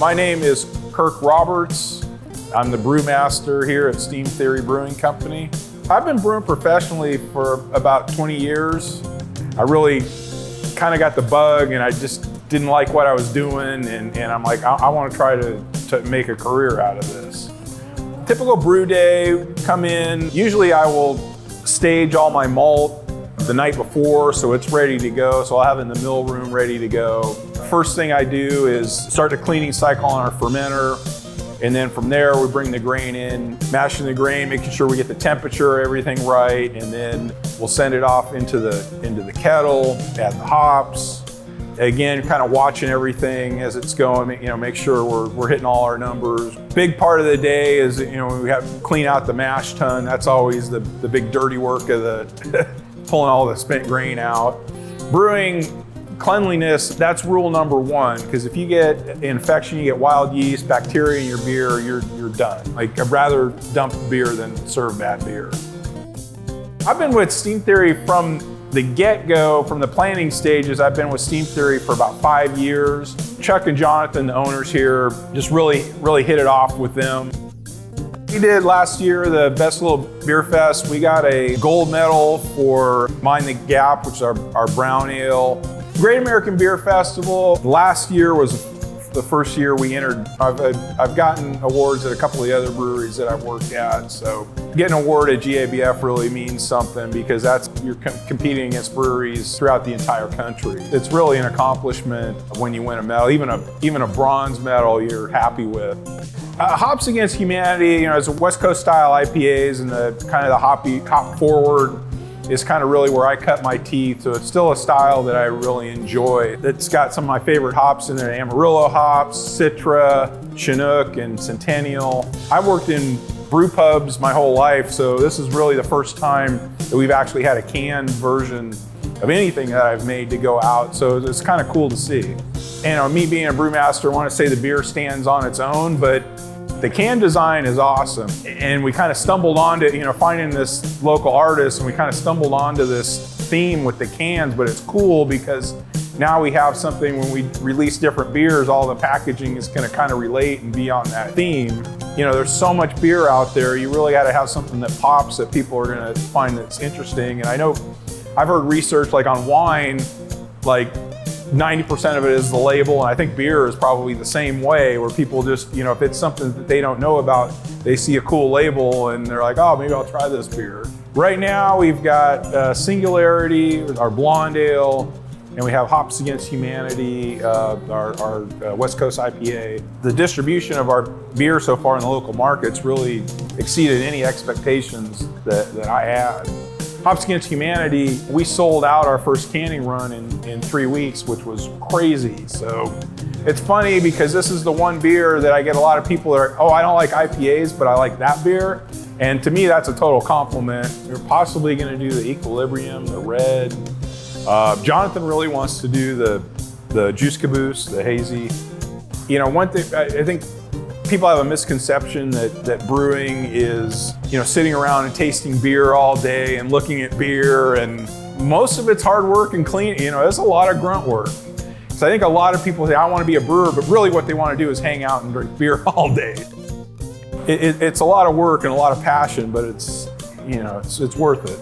My name is Kirk Roberts. I'm the brewmaster here at Steam Theory Brewing Company. I've been brewing professionally for about 20 years. I really kind of got the bug and I just didn't like what I was doing, and I'm like, I want to try to make a career out of this. Typical brew day, come in. Usually I will stage all my malt the night before so it's ready to go. So I'll have it in the mill room ready to go. First thing I do is start the cleaning cycle on our fermenter. And then from there, we bring the grain in, mashing the grain, making sure we get the temperature, everything right. And then we'll send it off into the kettle, add the hops. Again, kind of watching everything as it's going, make sure we're hitting all our numbers. Big part of the day is, we have to clean out the mash tun. That's always the big dirty work of the pulling all the spent grain out. Brewing, cleanliness, that's rule number one, because if you get infection, you get wild yeast, bacteria in your beer, you're done. Like, I'd rather dump beer than serve bad beer. I've been with Steam Theory from the get-go, from the planning stages. I've been with Steam Theory for about 5 years. Chuck and Jonathan, the owners here, just really hit it off with them. We did last year the Best Little Beer Fest. We got a gold medal for Mind the Gap, which is our brown ale. Great American Beer Festival. Last year was the first year we entered. I've gotten awards at a couple of the other breweries that I've worked at. So getting an award at GABF really means something, because you're competing against breweries throughout the entire country. It's really an accomplishment when you win a medal. Even a bronze medal you're happy with. Hops Against Humanity, as a West Coast style IPAs and the kind of the hop forward is kind of really where I cut my teeth. So it's still a style that I really enjoy. It's got some of my favorite hops in there: Amarillo hops, Citra, Chinook, and Centennial. I've worked in brew pubs my whole life, so this is really the first time that we've actually had a canned version of anything that I've made to go out. So it's kind of cool to see. And me being a brewmaster, I want to say the beer stands on its own, but the can design is awesome. And we kind of stumbled onto, finding this local artist, and we kind of stumbled onto this theme with the cans, but it's cool because now we have something. When we release different beers, all the packaging is going to kind of relate and be on that theme. There's so much beer out there, you really got to have something that pops, that people are going to find that's interesting. And I know I've heard research like on wine, like 90% of it is the label, and I think beer is probably the same way, where people just, if it's something that they don't know about, they see a cool label and they're like, oh, maybe I'll try this beer. Right now we've got Singularity, our blonde ale, and we have Hops Against Humanity, our West Coast IPA. The distribution of our beer so far in the local markets really exceeded any expectations that I had. Hops Against Humanity, we sold out our first canning run in 3 weeks, which was crazy. So it's funny because this is the one beer that I get a lot of people that are, oh, I don't like IPAs, but I like that beer. And to me, that's a total compliment. You're possibly gonna do the Equilibrium, the red. Jonathan really wants to do the Juice Caboose, the hazy. One thing, I think people have a misconception that brewing is, sitting around and tasting beer all day and looking at beer, and most of it's hard work and clean. It's a lot of grunt work. So I think a lot of people say, I want to be a brewer, but really what they want to do is hang out and drink beer all day. It's a lot of work and a lot of passion, but it's worth it.